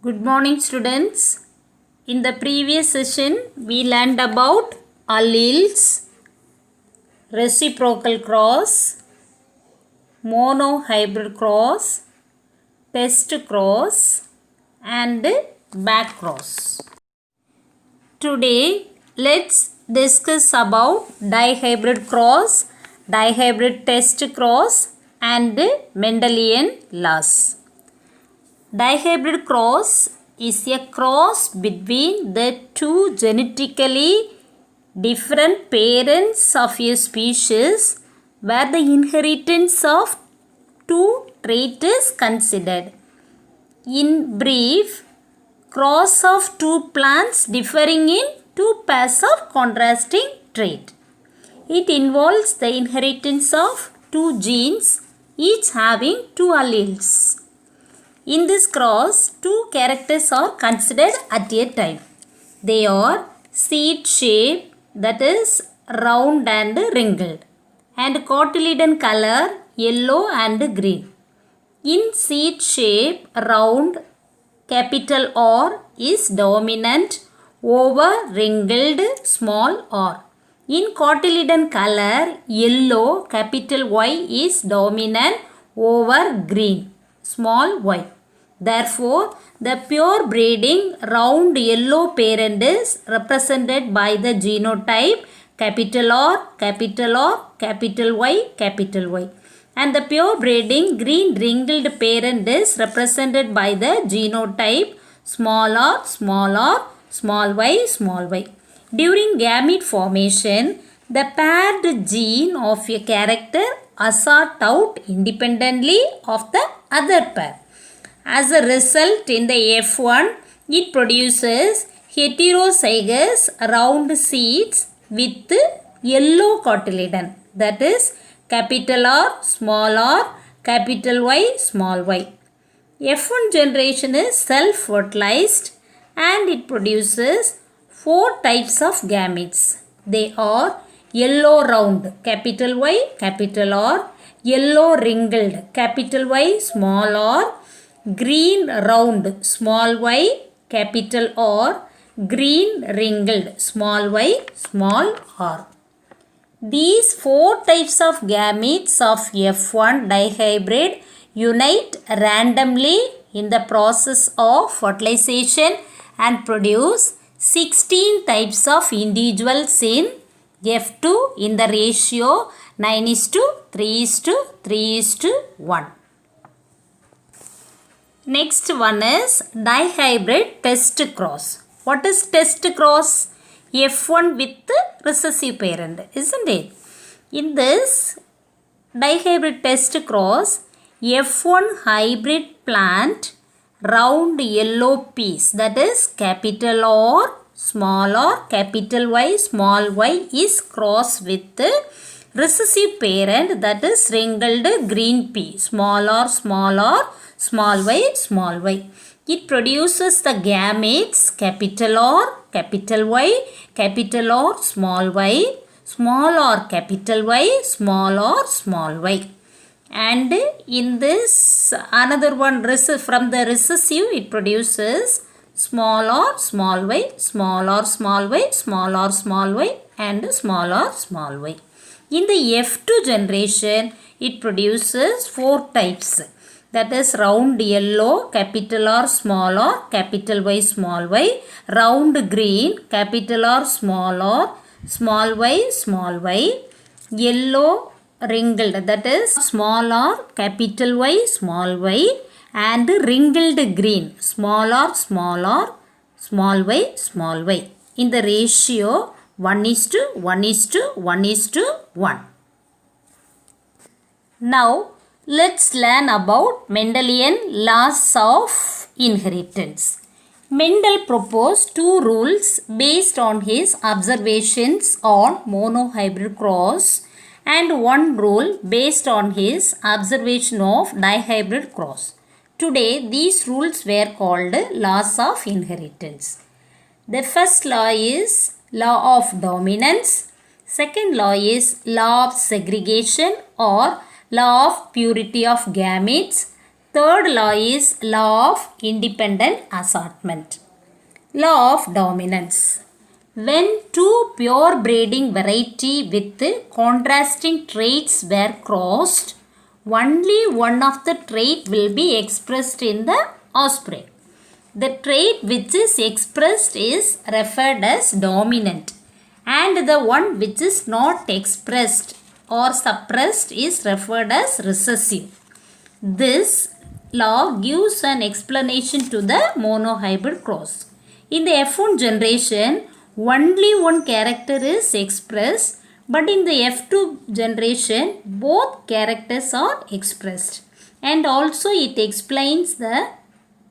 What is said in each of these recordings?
Good morning, students. In the previous session, we learned about alleles, reciprocal cross, monohybrid cross, test cross, and back cross. Today, let's discuss about dihybrid cross, dihybrid test cross, and Mendelian laws. Dihybrid cross is a cross between the two genetically different parents of a species where the inheritance of two traits is considered. In brief, cross of two plants differing in two pairs of contrasting traits. It involves the inheritance of two genes, each having two alleles. In this cross, two characters are considered at a time. They are seed shape, that is round and wrinkled, and cotyledon color yellow and green. In seed shape, round, capital R is dominant over wrinkled small r. In cotyledon color yellow, capital Y is dominant over green small y. Therefore, the pure breeding round yellow parent is represented by the genotype capital R, capital R, capital Y, capital Y. And the pure breeding green wrinkled parent is represented by the genotype small r, small r, small y, small y. During gamete formation, the paired gene of a character assort out independently of the other pair. As a result, in the F1, it produces heterozygous round seeds with yellow cotyledon. That is capital R, small r, capital Y, small y. F1 generation is self-fertilized and it produces four types of gametes. They are yellow round, capital Y, capital R, yellow wrinkled, capital Y, small r, green round, small y, capital R, green wrinkled, small y, small r. These four types of gametes of F1 dihybrid unite randomly in the process of fertilization and produce 16 types of individuals in F2 in the ratio 9:3:3:1. Next one is dihybrid test cross. What is test cross? F1 with recessive parent, isn't it? In this dihybrid test cross, F1 hybrid plant round yellow piece, that is capital R, small r, capital Y, small y is crossed with recessive parent, that is wrinkled green pea, small r, small y, small y. It produces the gametes capital R, capital Y, capital R, small y, small r, capital Y, small r, small y. And in this another one from the recessive, it produces small r, small y, small r, small y, small r, small y, and small r, small y. In the F2 generation, it produces four types. That is round yellow, capital R, small r, capital Y, small y, round green, capital R, small y, small y, yellow wrinkled, that is small r, capital Y, small y, and wrinkled green, small r, small y, small y. In the ratio 1:1:1:1. Now, let's learn about Mendelian laws of inheritance. Mendel proposed two rules based on his observations on monohybrid cross and one rule based on his observation of dihybrid cross. Today, these rules were called laws of inheritance. The first law is law of dominance. Second law is law of segregation or law of purity of gametes. Third law is law of independent assortment. Law of dominance. When two pure breeding variety with contrasting traits were crossed, only one of the trait will be expressed in the offspring. The trait which is expressed is referred as dominant, and the one which is not expressed or suppressed is referred as recessive. This law gives an explanation to the monohybrid cross. In the F1 generation, only one character is expressed, but in the F2 generation, both characters are expressed. And also it explains the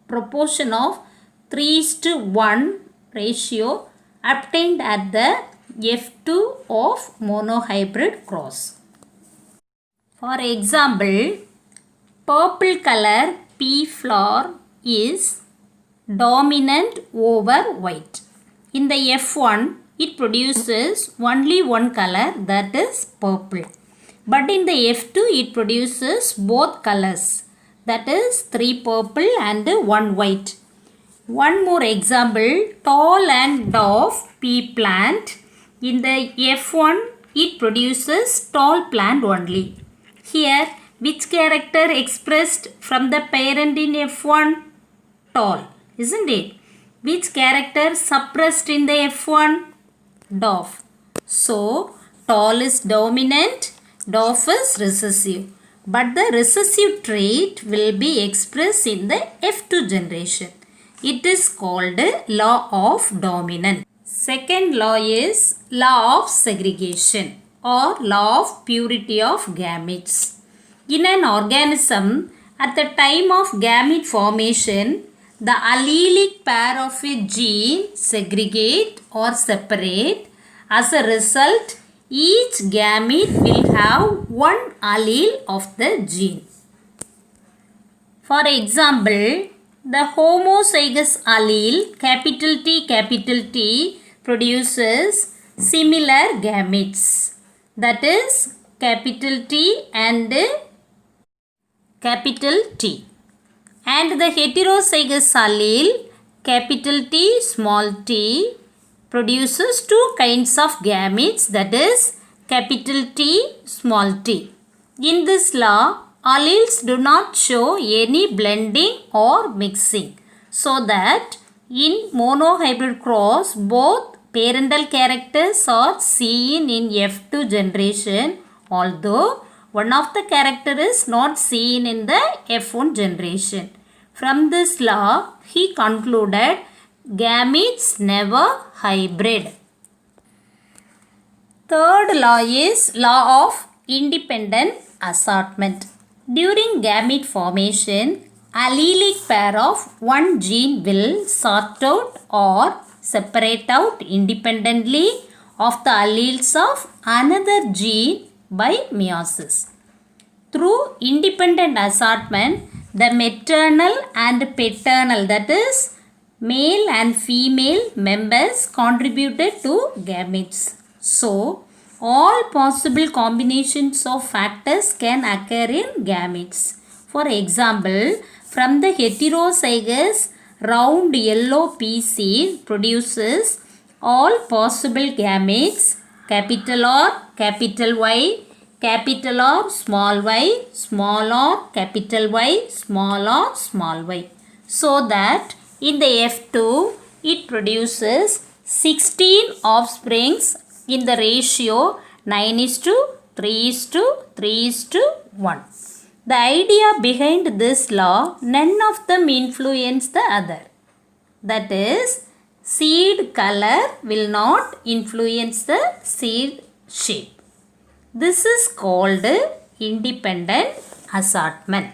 proportion of 3:1 ratio obtained at the F2 of monohybrid cross. For example, purple color pea flower is dominant over white. In the F1, it produces only one color, that is purple. But in the F2, it produces both colors, that is 3 purple and 1 white. One more example, tall and dwarf pea plant. In the F1, it produces tall plant only. Here, which character expressed from the parent in F1? Tall, isn't it? Which character suppressed in the F1? Dwarf. So, tall is dominant, dwarf is recessive. But the recessive trait will be expressed in the F2 generation. It is called law of dominance. Second law is law of segregation or law of purity of gametes. In an organism, at the time of gamete formation, the allelic pair of a gene segregate or separate. As a result, each gamete will have one allele of the gene. For example, the homozygous allele T produces similar gametes, that is T and T. And the heterozygous allele T t produces two kinds of gametes, that is T t. In this law, alleles do not show any blending or mixing, so that in monohybrid cross both parental characters are seen in F2 generation, although one of the character is not seen in the F1 generation. From this law, he concluded gametes never hybrid. Third law is law of independent assortment. During gamete formation, allelic pair of one gene will sort out or separate out independently of the alleles of another gene by meiosis. Through independent assortment, the maternal and paternal, that is male and female members contributed to gametes. So, all possible combinations of factors can occur in gametes. For example, from the heterozygous round yellow pea seed produces all possible gametes, capital R, capital Y, capital R, small y, small r, capital Y, small r, small y. So that in the F2, it produces 16 offsprings in the ratio 9:3:3:1. The idea behind this law, none of them influence the other. That is, seed color will not influence the seed shape. This is called independent assortment.